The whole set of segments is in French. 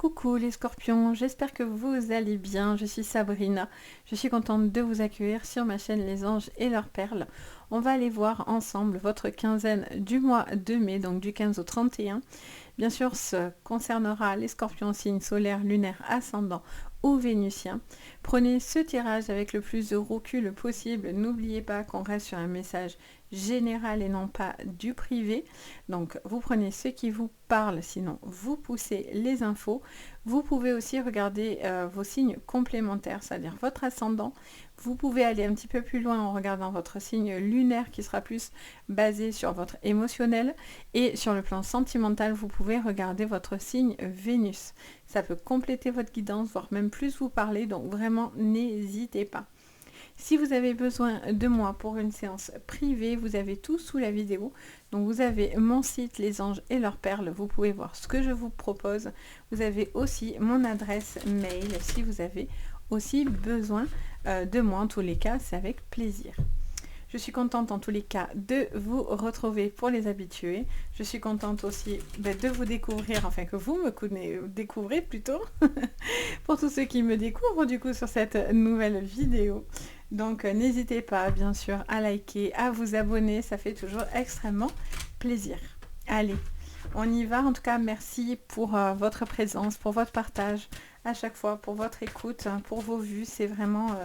Coucou les scorpions, j'espère que vous allez bien, je suis Sabrina, je suis contente de vous accueillir sur ma chaîne Les Anges et leurs perles. On va aller voir ensemble votre quinzaine du mois de mai, donc du 15 au 31. Bien sûr, ce concernera les scorpions signes solaires, lunaires, ascendants ou vénusiens. Prenez ce tirage avec le plus de recul possible, n'oubliez pas qu'on reste sur un message général et non pas du privé. Donc vous prenez ce qui vous parle, sinon vous poussez les infos. Vous pouvez aussi regarder vos signes complémentaires, c'est-à-dire votre ascendant. Vous pouvez aller un petit peu plus loin en regardant votre signe lunaire qui sera plus basé sur votre émotionnel. Et sur le plan sentimental, vous pouvez regarder votre signe Vénus. Ça peut compléter votre guidance, voire même plus vous parler, donc vraiment n'hésitez pas. Si vous avez besoin de moi pour une séance privée, vous avez tout sous la vidéo. Donc vous avez mon site Les Anges et leurs perles, vous pouvez voir ce que je vous propose. Vous avez aussi mon adresse mail si vous avez aussi besoin de moi. En tous les cas, c'est avec plaisir. Je suis contente en tous les cas de vous retrouver pour les habitués. Je suis contente aussi de vous découvrir, enfin que vous me découvrez plutôt, pour tous ceux qui me découvrent du coup sur cette nouvelle vidéo. Donc n'hésitez pas bien sûr à liker, à vous abonner, ça fait toujours extrêmement plaisir. Allez, on y va. En tout cas, merci pour votre présence, pour votre partage à chaque fois, pour votre écoute, pour vos vues. C'est vraiment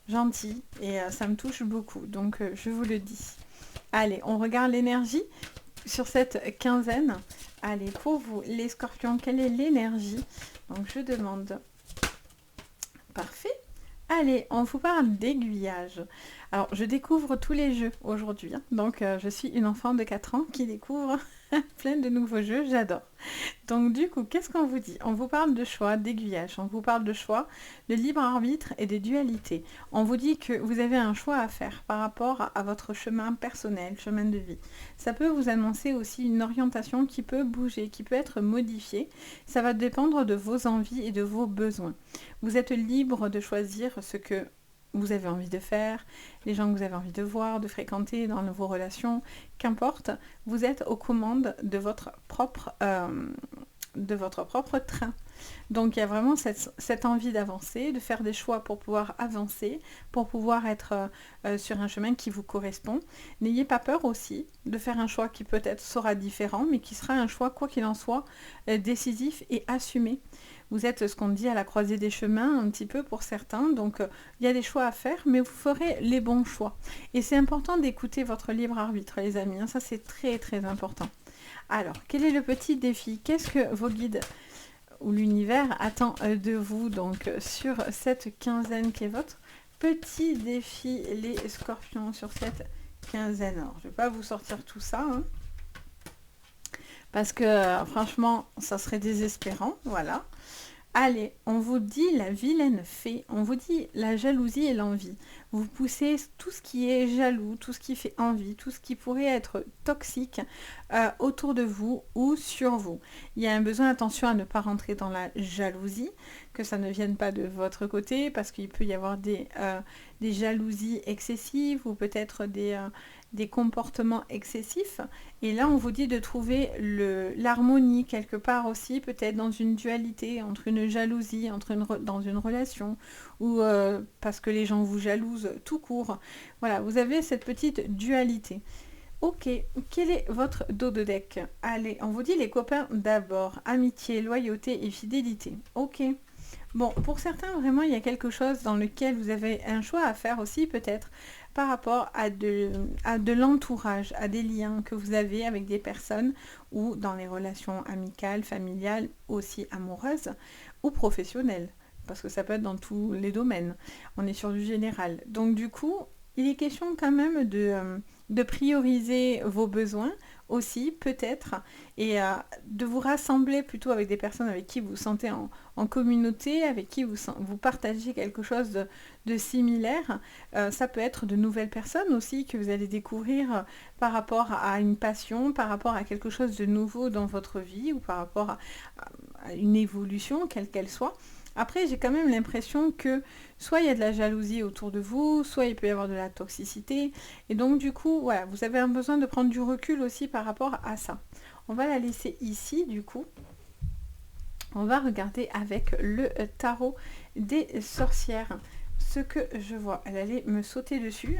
gentil et ça me touche beaucoup. Donc je vous le dis. Allez, on regarde l'énergie sur cette quinzaine. Allez, pour vous les scorpions, quelle est l'énergie? Donc je demande. Parfait. Allez, on vous parle d'aiguillage. Alors, je découvre tous les jeux aujourd'hui. Donc, je suis une enfant de 4 ans qui découvre plein de nouveaux jeux. J'adore. Donc, du coup, qu'est-ce qu'on vous dit? On vous parle de choix, d'aiguillage. On vous parle de choix, de libre arbitre et de dualité. On vous dit que vous avez un choix à faire par rapport à votre chemin personnel, chemin de vie. Ça peut vous annoncer aussi une orientation qui peut bouger, qui peut être modifiée. Ça va dépendre de vos envies et de vos besoins. Vous êtes libre de choisir ce que vous avez envie de faire, les gens que vous avez envie de voir, de fréquenter dans vos relations, qu'importe, vous êtes aux commandes de votre propre train. Donc il y a vraiment cette envie d'avancer, de faire des choix pour pouvoir avancer, pour pouvoir être sur un chemin qui vous correspond. N'ayez pas peur aussi de faire un choix qui peut-être sera différent, mais qui sera un choix, quoi qu'il en soit, décisif et assumé. Vous êtes ce qu'on dit à la croisée des chemins un petit peu pour certains, donc il y a des choix à faire, mais vous ferez les bons choix. Et c'est important d'écouter votre libre arbitre, les amis, hein, ça c'est très très important. Alors, quel est le petit défi? Qu'est-ce que vos guides ou l'univers attend de vous donc sur cette quinzaine qui est votre petit défi, les scorpions, sur cette quinzaine? Alors, je ne vais pas vous sortir tout ça, hein, parce que franchement, ça serait désespérant, voilà. Allez, on vous dit la vilaine fée, on vous dit la jalousie et l'envie. Vous poussez tout ce qui est jaloux, tout ce qui fait envie, tout ce qui pourrait être toxique autour de vous ou sur vous. Il y a un besoin d'attention à ne pas rentrer dans la jalousie, que ça ne vienne pas de votre côté, parce qu'il peut y avoir des jalousies excessives ou peut-être des comportements excessifs. Et là, on vous dit de trouver l'harmonie quelque part aussi, peut-être dans une dualité, entre une jalousie, dans une relation, ou parce que les gens vous jalousent tout court. Voilà, vous avez cette petite dualité. Ok, quel est votre dos de deck? Allez, on vous dit les copains d'abord, amitié, loyauté et fidélité. Ok. Bon, pour certains, vraiment, il y a quelque chose dans lequel vous avez un choix à faire aussi, peut-être, par rapport à de l'entourage, à des liens que vous avez avec des personnes ou dans les relations amicales, familiales, aussi amoureuses ou professionnelles, parce que ça peut être dans tous les domaines. On est sur du général. Donc, du coup, il est question quand même de prioriser vos besoins aussi, peut-être, et de vous rassembler plutôt avec des personnes avec qui vous vous sentez en communauté, avec qui vous partagez quelque chose de similaire. Ça peut être de nouvelles personnes aussi que vous allez découvrir par rapport à une passion, par rapport à quelque chose de nouveau dans votre vie ou par rapport à une évolution, quelle qu'elle soit. Après, j'ai quand même l'impression que soit il y a de la jalousie autour de vous, soit il peut y avoir de la toxicité. Et donc, du coup, voilà, vous avez un besoin de prendre du recul aussi par rapport à ça. On va la laisser ici, du coup. On va regarder avec le tarot des sorcières. Ce que je vois, elle allait me sauter dessus.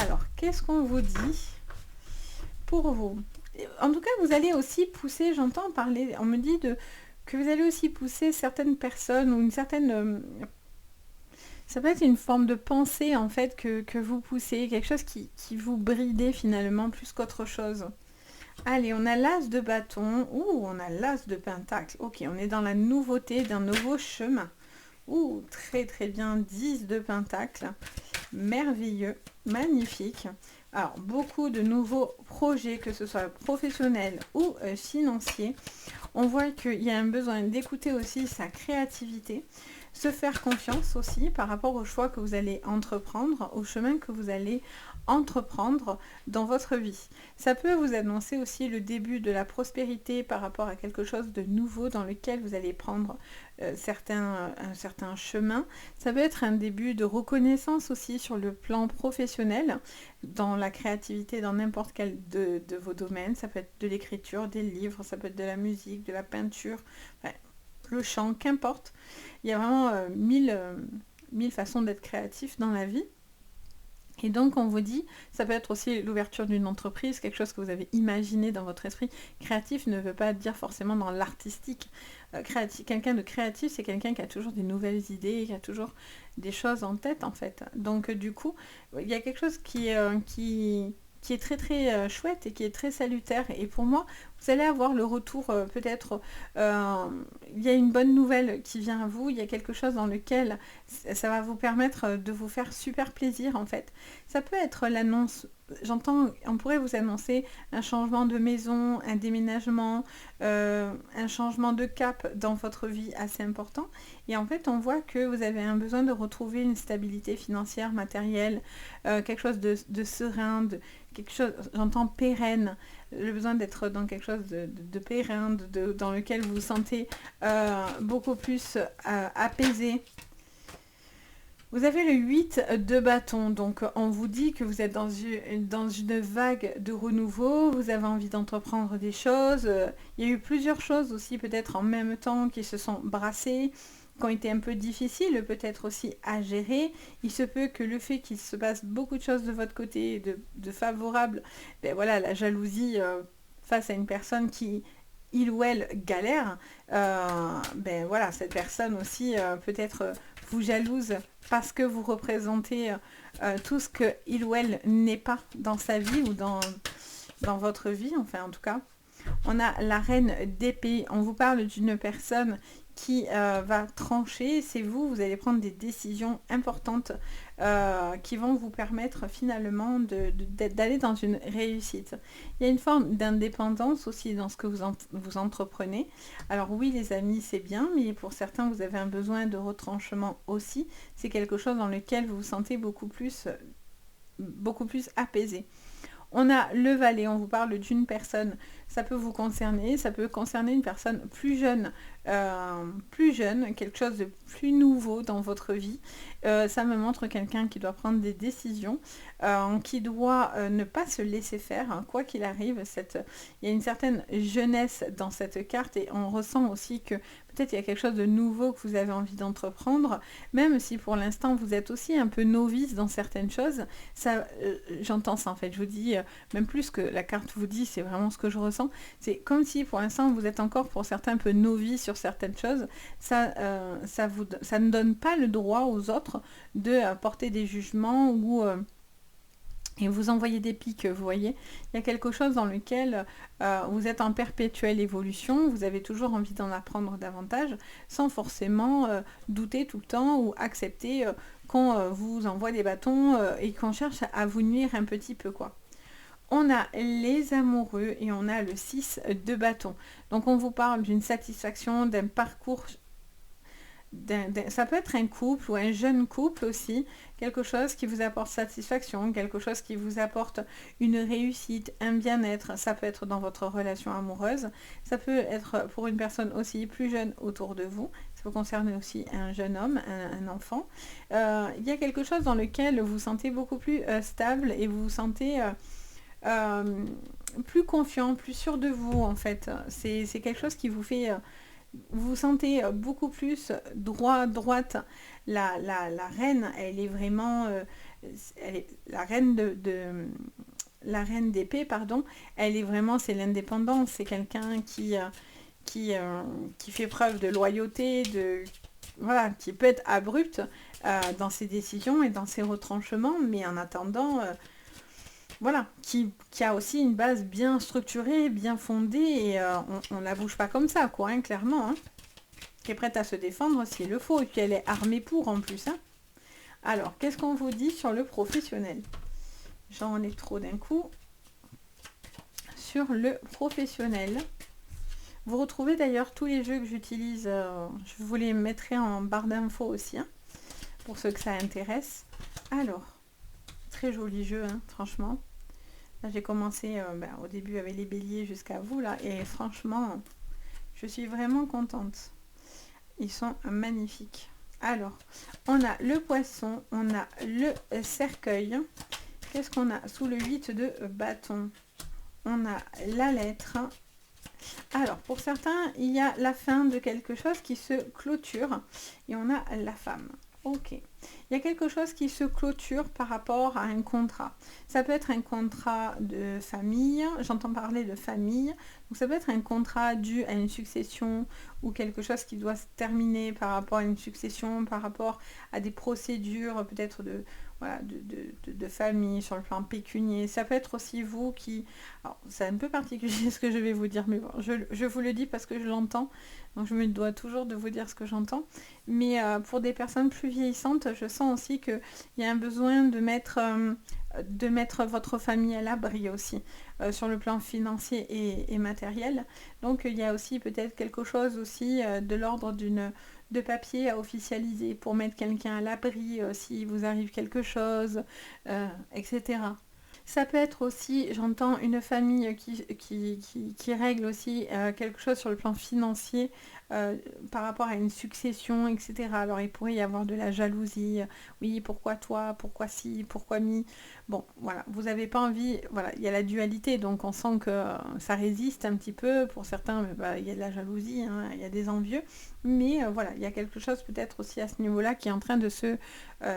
Alors, qu'est-ce qu'on vous dit pour vous? En tout cas, vous allez aussi pousser, j'entends parler, on me dit que vous allez aussi pousser certaines personnes ou une certaine... ça peut être une forme de pensée en fait que vous poussez, quelque chose qui vous bridait finalement plus qu'autre chose. Allez, on a l'as de bâton. Ouh, on a l'as de pentacle. Ok, on est dans la nouveauté d'un nouveau chemin. Ouh, très très bien. 10 de pentacle. Merveilleux, magnifique. Alors, beaucoup de nouveaux projets, que ce soit professionnels ou financiers. On voit qu'il y a un besoin d'écouter aussi sa créativité, se faire confiance aussi par rapport au choix que vous allez entreprendre, au chemin que vous allez entreprendre dans votre vie. Ça peut vous annoncer aussi le début de la prospérité par rapport à quelque chose de nouveau dans lequel vous allez prendre un certain chemin. Ça peut être un début de reconnaissance aussi sur le plan professionnel, dans la créativité, dans n'importe quel de vos domaines. Ça peut être de l'écriture, des livres, ça peut être de la musique, de la peinture, enfin, le chant, qu'importe. Il y a vraiment mille façons d'être créatif dans la vie. Et donc, on vous dit, ça peut être aussi l'ouverture d'une entreprise, quelque chose que vous avez imaginé dans votre esprit. Créatif ne veut pas dire forcément dans l'artistique. Quelqu'un de créatif, c'est quelqu'un qui a toujours des nouvelles idées, qui a toujours des choses en tête, en fait. Donc, du coup, il y a quelque chose qui est très très chouette et qui est très salutaire. Et pour moi, vous allez avoir le retour peut-être, il y a une bonne nouvelle qui vient à vous, il y a quelque chose dans lequel ça va vous permettre de vous faire super plaisir en fait. Ça peut être l'annonce, j'entends, on pourrait vous annoncer un changement de maison, un déménagement, un changement de cap dans votre vie assez important. Et en fait, on voit que vous avez un besoin de retrouver une stabilité financière, matérielle, quelque chose de serein, quelque chose, j'entends pérenne, le besoin d'être dans quelque chose de pérenne, dans lequel vous vous sentez beaucoup plus apaisé. Vous avez le 8 de bâton, donc on vous dit que vous êtes dans une vague de renouveau, vous avez envie d'entreprendre des choses. Il y a eu plusieurs choses aussi peut-être en même temps qui se sont brassées, qui ont été un peu difficiles peut-être aussi à gérer. Il se peut que le fait qu'il se passe beaucoup de choses de votre côté, de favorables, ben voilà, la jalousie face à une personne qui, il ou elle, galère, ben voilà, cette personne aussi peut-être vous jalouse parce que vous représentez tout ce que il ou elle n'est pas dans sa vie ou dans votre vie, enfin en tout cas. On a la reine d'épée, on vous parle d'une personne qui va trancher, c'est vous, vous allez prendre des décisions importantes qui vont vous permettre finalement d'aller dans une réussite. Il y a une forme d'indépendance aussi dans ce que vous entreprenez. Alors oui, les amis, c'est bien, mais pour certains, vous avez un besoin de retranchement aussi. C'est quelque chose dans lequel vous vous sentez beaucoup plus apaisé. On a le valet, on vous parle d'une personne, ça peut vous concerner, ça peut concerner une personne plus jeune, quelque chose de plus nouveau dans votre vie. Ça me montre quelqu'un qui doit prendre des décisions, qui doit ne pas se laisser faire, hein, quoi qu'il arrive. Il y a une certaine jeunesse dans cette carte et on ressent aussi que peut-être il y a quelque chose de nouveau que vous avez envie d'entreprendre, même si pour l'instant vous êtes aussi un peu novice dans certaines choses. Ça, j'entends ça en fait, je vous dis, même plus que la carte vous dit, c'est vraiment ce que je ressens. C'est comme si pour l'instant vous êtes encore pour certains un peu novice sur certaines choses. Ça ne donne pas le droit aux autres de porter des jugements ou... et vous envoyez des pics, vous voyez. Il y a quelque chose dans lequel vous êtes en perpétuelle évolution, vous avez toujours envie d'en apprendre davantage, sans forcément douter tout le temps ou accepter qu'on vous envoie des bâtons et qu'on cherche à vous nuire un petit peu, quoi. On a les amoureux et on a le 6 de bâton. Donc on vous parle d'une satisfaction, d'un parcours... ça peut être un couple ou un jeune couple aussi, quelque chose qui vous apporte satisfaction, quelque chose qui vous apporte une réussite, un bien-être. Ça peut être dans votre relation amoureuse, ça peut être pour une personne aussi plus jeune autour de vous, ça peut concerner aussi un jeune homme, un enfant. Il y a quelque chose dans lequel vous vous sentez beaucoup plus stable et vous vous sentez plus confiant, plus sûr de vous en fait. C'est quelque chose qui vous fait... vous vous sentez beaucoup plus droite. La reine, elle est vraiment... elle est, la reine d'épée, pardon, elle est vraiment, c'est l'indépendance. C'est quelqu'un qui fait preuve de loyauté, voilà, qui peut être abrupte dans ses décisions et dans ses retranchements, mais en attendant, voilà, qui a aussi une base bien structurée, bien fondée, et on ne la bouge pas comme ça, quoi, hein, clairement, hein, qui est prête à se défendre s'il le faut, et puis elle est armée pour en plus. Hein. Alors, qu'est-ce qu'on vous dit sur le professionnel? J'en ai trop d'un coup. Sur le professionnel. Vous retrouvez d'ailleurs tous les jeux que j'utilise, je vous les mettrai en barre d'infos aussi, hein, pour ceux que ça intéresse. Alors, très joli jeu, hein, franchement. Là, j'ai commencé au début avec les béliers jusqu'à vous, là, et franchement, je suis vraiment contente. Ils sont magnifiques. Alors, on a le poisson, on a le cercueil. Qu'est-ce qu'on a sous le 8 de bâton? On a la lettre. Alors, pour certains, il y a la fin de quelque chose qui se clôture et on a la femme. Ok. Il y a quelque chose qui se clôture par rapport à un contrat. Ça peut être un contrat de famille, j'entends parler de famille. Donc ça peut être un contrat dû à une succession ou quelque chose qui doit se terminer par rapport à une succession, par rapport à des procédures peut-être voilà, de famille sur le plan pécunier. Ça peut être aussi vous qui... Alors c'est un peu particulier ce que je vais vous dire, mais bon, je vous le dis parce que je l'entends. Donc je me dois toujours de vous dire ce que j'entends. Mais pour des personnes plus vieillissantes, je sens aussi qu'il y a un besoin de mettre votre famille à l'abri aussi, sur le plan financier et matériel. Donc il y a aussi peut-être quelque chose aussi de l'ordre de papier à officialiser pour mettre quelqu'un à l'abri s'il vous arrive quelque chose, etc. Ça peut être aussi, j'entends, une famille qui règle aussi quelque chose sur le plan financier par rapport à une succession, etc. Alors il pourrait y avoir de la jalousie. Oui, pourquoi toi? Pourquoi si? Pourquoi mi? Bon, voilà, vous n'avez pas envie, voilà, il y a la dualité, donc on sent que ça résiste un petit peu. Pour certains, il y a de la jalousie, hein, il y a des envieux. Mais voilà, il y a quelque chose peut-être aussi à ce niveau-là qui est en train de se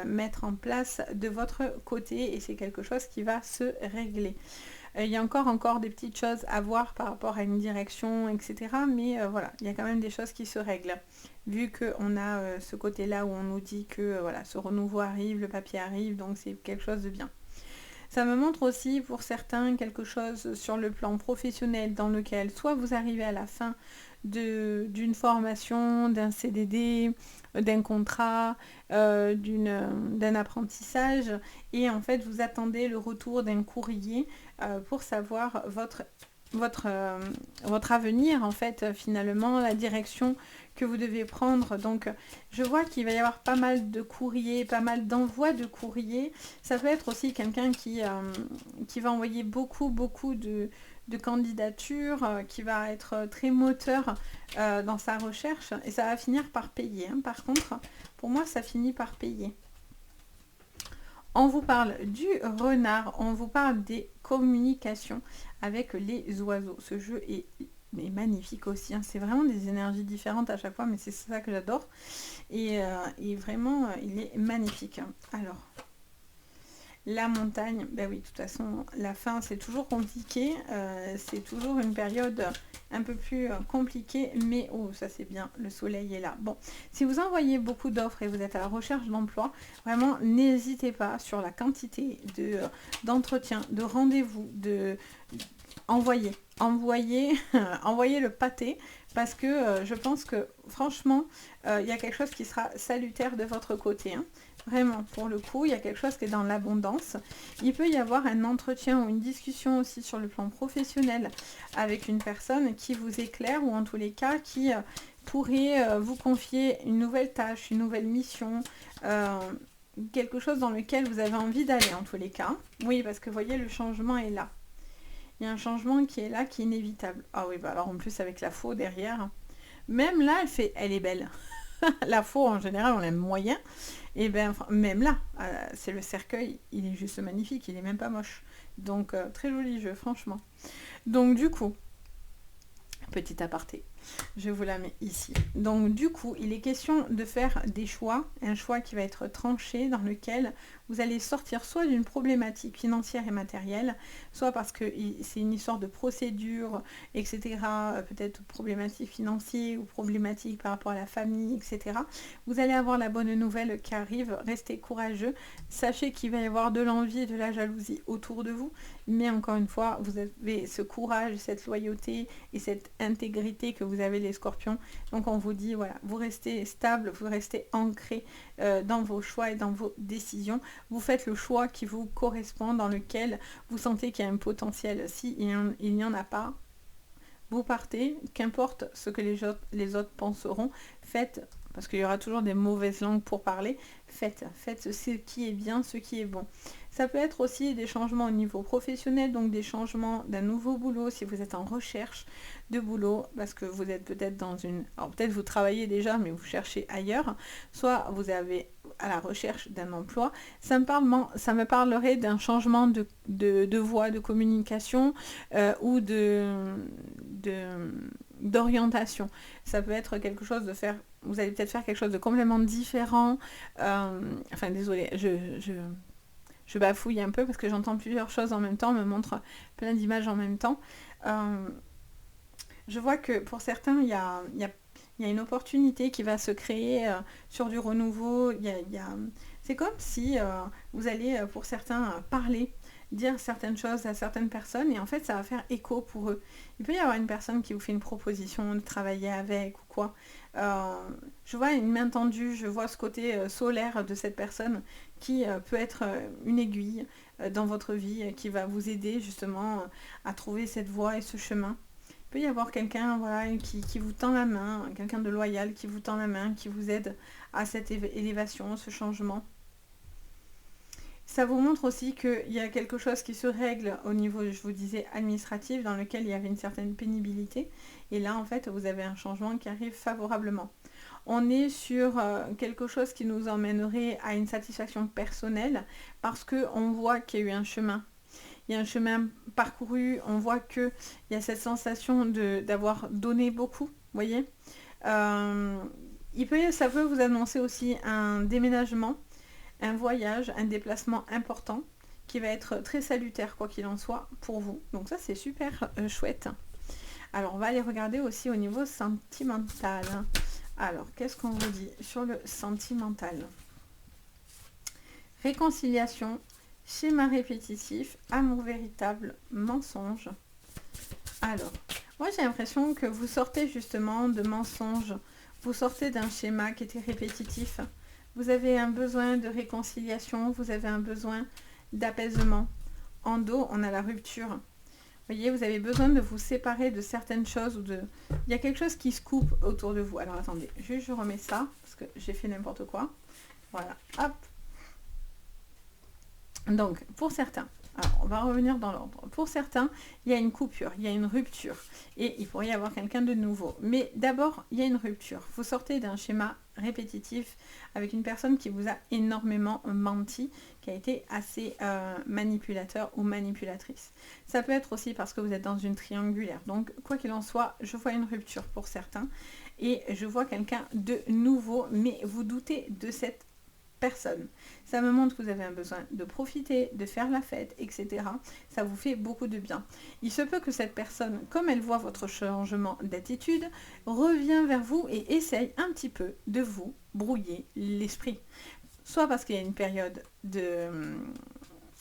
mettre en place de votre côté et c'est quelque chose qui va se régler. Il y a encore des petites choses à voir par rapport à une direction, etc. Mais voilà, il y a quand même des choses qui se règlent. Vu qu'on a ce côté-là où on nous dit que voilà, ce renouveau arrive, le papier arrive, donc c'est quelque chose de bien. Ça me montre aussi pour certains quelque chose sur le plan professionnel dans lequel soit vous arrivez à la fin d'une formation, d'un CDD, d'un contrat, d'un apprentissage et en fait vous attendez le retour d'un courrier pour savoir votre avenir en fait finalement la direction que vous devez prendre. Donc je vois qu'il va y avoir pas mal de courriers, pas mal d'envois de courriers. Ça peut être aussi quelqu'un qui va envoyer beaucoup de candidatures, qui va être très moteur dans sa recherche et ça va finir par payer. Hein. Par contre, pour moi, ça finit par payer. On vous parle du renard, on vous parle des communications avec les oiseaux. Ce jeu est magnifique aussi, hein. C'est vraiment des énergies différentes à chaque fois, mais c'est ça que j'adore. Et vraiment, il est magnifique. Alors, la montagne, ben oui, de toute façon, la fin, c'est toujours compliqué. C'est toujours une période un peu plus compliquée, mais oh, ça c'est bien, le soleil est là. Bon, si vous envoyez beaucoup d'offres et vous êtes à la recherche d'emploi, vraiment, n'hésitez pas sur la quantité d'entretiens, de rendez-vous, envoyer envoyer le pâté parce que je pense que franchement il y a quelque chose qui sera salutaire de votre côté, hein. Vraiment, pour le coup, il y a quelque chose qui est dans l'abondance. Il peut y avoir un entretien ou une discussion aussi sur le plan professionnel avec une personne qui vous éclaire ou en tous les cas qui pourrait vous confier une nouvelle tâche, une nouvelle mission, quelque chose dans lequel vous avez envie d'aller en tous les cas. Oui, parce que vous voyez, le changement est là. Il y a un changement qui est là, qui est inévitable. Ah oui, bah alors en plus avec la faux derrière. Même là, elle est belle. La faux, en général, on l'aime moyen. Et bien, même là, c'est le cercueil, il est juste magnifique, il est même pas moche. Donc, très joli jeu, franchement. Donc, du coup, petit aparté. Je vous la mets ici. Donc du coup, il est question de faire des choix, un choix qui va être tranché dans lequel vous allez sortir soit d'une problématique financière et matérielle, soit parce que c'est une histoire de procédure, etc. Peut-être problématique financière ou problématique par rapport à la famille, etc. Vous allez avoir la bonne nouvelle qui arrive, restez courageux. Sachez qu'il va y avoir de l'envie et de la jalousie autour de vous, mais encore une fois, vous avez ce courage, cette loyauté et cette intégrité que vous avez les scorpions. Donc on vous dit, voilà, vous restez stable, vous restez ancré dans vos choix et dans vos décisions. Vous faites le choix qui vous correspond, dans lequel vous sentez qu'il y a un potentiel. Si il n'y en a pas, vous partez, qu'importe ce que les autres penseront, faites, parce qu'il y aura toujours des mauvaises langues pour parler, faites ce qui est bien, ce qui est bon. Ça peut être aussi des changements au niveau professionnel, donc des changements d'un nouveau boulot, si vous êtes en recherche de boulot, parce que vous êtes peut-être dans une... Alors peut-être vous travaillez déjà, mais vous cherchez ailleurs, soit vous avez à la recherche d'un emploi. Ça me parlerait d'un changement de voie de communication ou d'orientation. Ça peut être quelque chose de faire... Vous allez peut-être faire quelque chose de complètement différent. Enfin, désolé, je bafouille un peu parce que j'entends plusieurs choses en même temps, on me montre plein d'images en même temps. Je vois que pour certains, il y a une opportunité qui va se créer sur du renouveau. C'est comme si vous allez, pour certains, parler, dire certaines choses à certaines personnes et en fait, ça va faire écho pour eux. Il peut y avoir une personne qui vous fait une proposition de travailler avec ou quoi. Je vois une main tendue, je vois ce côté solaire de cette personne qui peut être une aiguille dans votre vie, qui va vous aider justement à trouver cette voie et ce chemin. Il peut y avoir quelqu'un voilà, qui vous tend la main, quelqu'un de loyal qui vous tend la main, qui vous aide à cette élévation, ce changement. Ça vous montre aussi qu'il y a quelque chose qui se règle au niveau, je vous disais, administratif, dans lequel il y avait une certaine pénibilité. Et là, en fait, vous avez un changement qui arrive favorablement. On est sur quelque chose qui nous emmènerait à une satisfaction personnelle parce qu'on voit qu'il y a eu un chemin. Il y a un chemin parcouru, on voit qu'il y a cette sensation d'avoir donné beaucoup, vous voyez. Ça peut vous annoncer aussi un déménagement, un voyage, un déplacement important qui va être très salutaire, quoi qu'il en soit, pour vous. Donc ça, c'est super chouette. Alors, on va aller regarder aussi au niveau sentimental. Alors, qu'est-ce qu'on vous dit sur le sentimental? Réconciliation, schéma répétitif, amour véritable, mensonge. Alors, moi j'ai l'impression que vous sortez justement de mensonges. Vous sortez d'un schéma qui était répétitif. Vous avez un besoin de réconciliation, vous avez un besoin d'apaisement. En dos, on a la rupture. Vous voyez, vous avez besoin de vous séparer de certaines choses. Il y a quelque chose qui se coupe autour de vous. Alors attendez, je remets ça, parce que j'ai fait n'importe quoi. Voilà, hop. Donc, pour certains, alors on va revenir dans l'ordre. Pour certains, il y a une coupure, il y a une rupture. Et il pourrait y avoir quelqu'un de nouveau. Mais d'abord, il y a une rupture. Vous sortez d'un schéma répétitif avec une personne qui vous a énormément menti, qui a été assez manipulateur ou manipulatrice. Ça peut être aussi parce que vous êtes dans une triangulaire. Donc, quoi qu'il en soit, je vois une rupture pour certains. Et je vois quelqu'un de nouveau, mais vous doutez de cette personne. Ça me montre que vous avez un besoin de profiter, de faire la fête, etc. Ça vous fait beaucoup de bien. Il se peut que cette personne, comme elle voit votre changement d'attitude, revient vers vous et essaye un petit peu de vous brouiller l'esprit. Soit parce qu'il y a une période de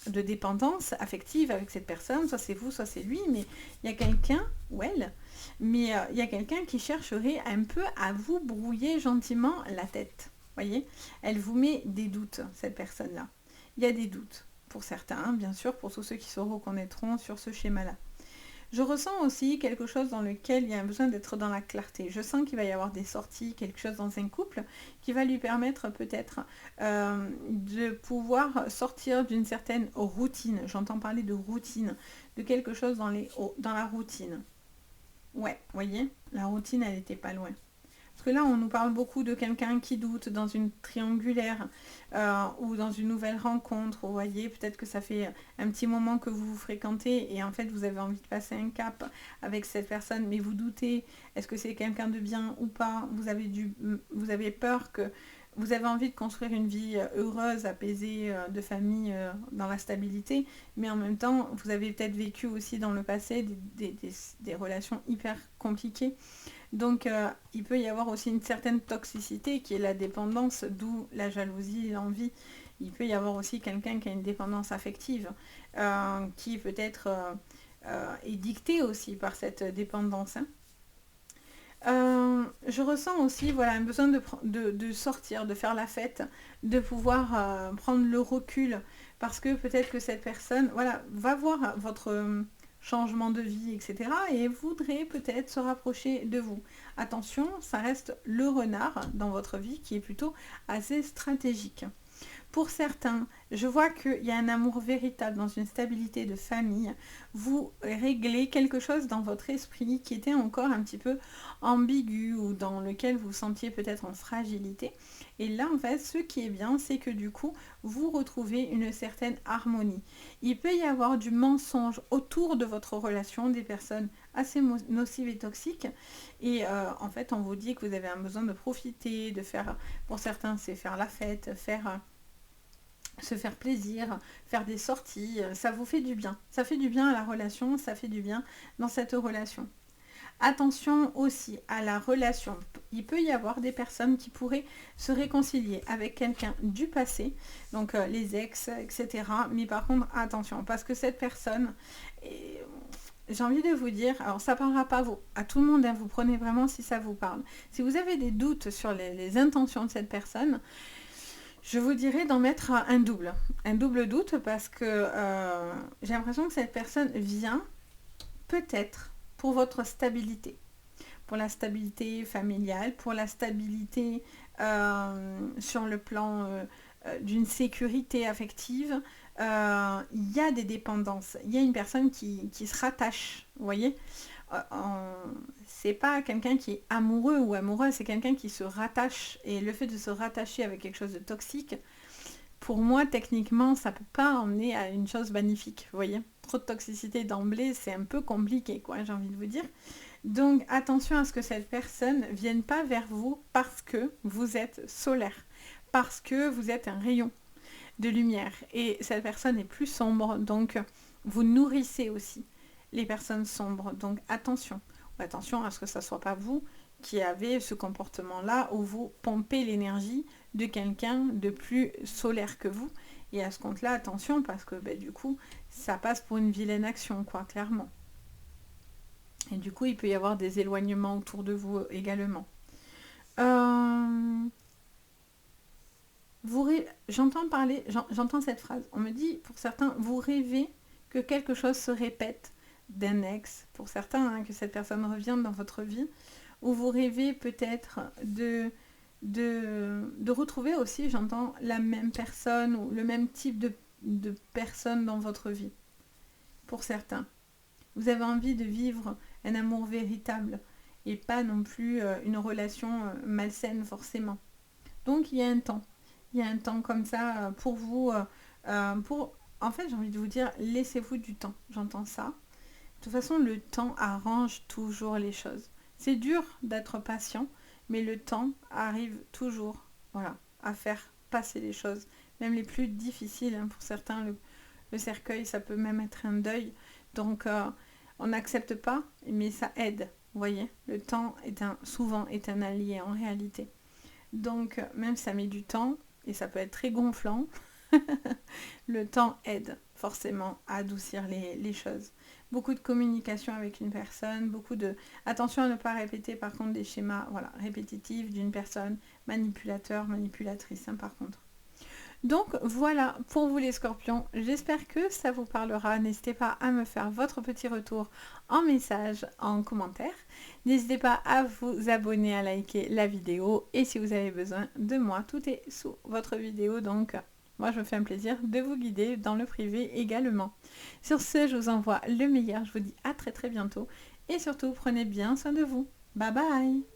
dépendance affective avec cette personne, soit c'est vous, soit c'est lui, mais il y a quelqu'un, ou elle, mais il y a quelqu'un qui chercherait un peu à vous brouiller gentiment la tête. Voyez, elle vous met des doutes, cette personne-là. Il y a des doutes pour certains, hein, bien sûr, pour tous ceux qui se reconnaîtront sur ce schéma-là. Je ressens aussi quelque chose dans lequel il y a un besoin d'être dans la clarté. Je sens qu'il va y avoir des sorties, quelque chose dans un couple qui va lui permettre peut-être de pouvoir sortir d'une certaine routine. J'entends parler de routine, de quelque chose dans la routine. Ouais, voyez, la routine, elle n'était pas loin. Parce que là, on nous parle beaucoup de quelqu'un qui doute dans une triangulaire ou dans une nouvelle rencontre. Vous voyez, peut-être que ça fait un petit moment que vous vous fréquentez et en fait, vous avez envie de passer un cap avec cette personne, mais vous doutez, est-ce que c'est quelqu'un de bien ou pas? Vous avez peur que vous avez envie de construire une vie heureuse, apaisée, de famille, dans la stabilité, mais en même temps, vous avez peut-être vécu aussi dans le passé des relations hyper compliquées. Donc, il peut y avoir aussi une certaine toxicité qui est la dépendance, d'où la jalousie, l'envie. Il peut y avoir aussi quelqu'un qui a une dépendance affective, qui peut-être est dictée aussi par cette dépendance, hein. Je ressens aussi voilà, un besoin de sortir, de faire la fête, de pouvoir prendre le recul, parce que peut-être que cette personne voilà, va voir votre changement de vie, etc. et voudrait peut-être se rapprocher de vous. Attention, ça reste le renard dans votre vie qui est plutôt assez stratégique. Pour certains, je vois qu'il y a un amour véritable dans une stabilité de famille. Vous réglez quelque chose dans votre esprit qui était encore un petit peu ambigu ou dans lequel vous sentiez peut-être en fragilité. Et là, en fait, ce qui est bien, c'est que du coup, vous retrouvez une certaine harmonie. Il peut y avoir du mensonge autour de votre relation, des personnes assez nocives et toxiques. Et en fait, on vous dit que vous avez un besoin de profiter, de faire, pour certains, c'est faire la fête, se faire plaisir, faire des sorties, ça vous fait du bien. Ça fait du bien à la relation, ça fait du bien dans cette relation. Attention aussi à la relation. Il peut y avoir des personnes qui pourraient se réconcilier avec quelqu'un du passé, donc les ex, etc. Mais par contre, attention, parce que cette personne, j'ai envie de vous dire, alors ça ne parlera pas à tout le monde, hein, vous prenez vraiment si ça vous parle. Si vous avez des doutes sur les intentions de cette personne, je vous dirais d'en mettre un double doute, parce que j'ai l'impression que cette personne vient peut-être pour votre stabilité, pour la stabilité familiale, pour la stabilité sur le plan d'une sécurité affective. Il y a des dépendances, il y a une personne qui se rattache, vous voyez. C'est pas quelqu'un qui est amoureux ou amoureuse, c'est quelqu'un qui se rattache. Et le fait de se rattacher avec quelque chose de toxique, pour moi, techniquement, ça peut pas emmener à une chose magnifique, vous voyez. Trop de toxicité d'emblée, c'est un peu compliqué, quoi, j'ai envie de vous dire. Donc, attention à ce que cette personne ne vienne pas vers vous parce que vous êtes solaire, parce que vous êtes un rayon de lumière. Et cette personne est plus sombre, donc vous nourrissez aussi les personnes sombres. Donc, attention. Attention à ce que ça ne soit pas vous qui avez ce comportement-là où vous pompez l'énergie de quelqu'un de plus solaire que vous. Et à ce compte-là, attention, parce que du coup, ça passe pour une vilaine action, quoi, clairement. Et du coup, il peut y avoir des éloignements autour de vous également. J'entends cette phrase. On me dit, pour certains, vous rêvez que quelque chose se répète d'un ex. Pour certains, hein, que cette personne revienne dans votre vie. Ou vous rêvez peut-être de retrouver aussi, j'entends, la même personne ou le même type de personne dans votre vie. Pour certains. Vous avez envie de vivre un amour véritable et pas non plus une relation malsaine forcément. Donc il y a un temps. Il y a un temps comme ça pour vous. En fait, j'ai envie de vous dire, laissez-vous du temps. J'entends ça. De toute façon, le temps arrange toujours les choses. C'est dur d'être patient, mais le temps arrive toujours, voilà, à faire passer les choses, même les plus difficiles, hein. Pour certains, le cercueil, ça peut même être un deuil. Donc, on n'accepte pas, mais ça aide. Vous voyez, le temps souvent est un allié en réalité. Donc, même si ça met du temps, et ça peut être très gonflant, le temps aide forcément à adoucir les choses. Beaucoup de communication avec une personne, attention à ne pas répéter par contre des schémas répétitifs d'une personne manipulateur, manipulatrice, hein, par contre. Donc voilà pour vous les scorpions, j'espère que ça vous parlera. N'hésitez pas à me faire votre petit retour en message, en commentaire. N'hésitez pas à vous abonner, à liker la vidéo. Et si vous avez besoin de moi, tout est sous votre vidéo. Donc moi je me fais un plaisir de vous guider dans le privé également. Sur ce, je vous envoie le meilleur. Je vous dis à très très bientôt. Et surtout, prenez bien soin de vous. Bye bye!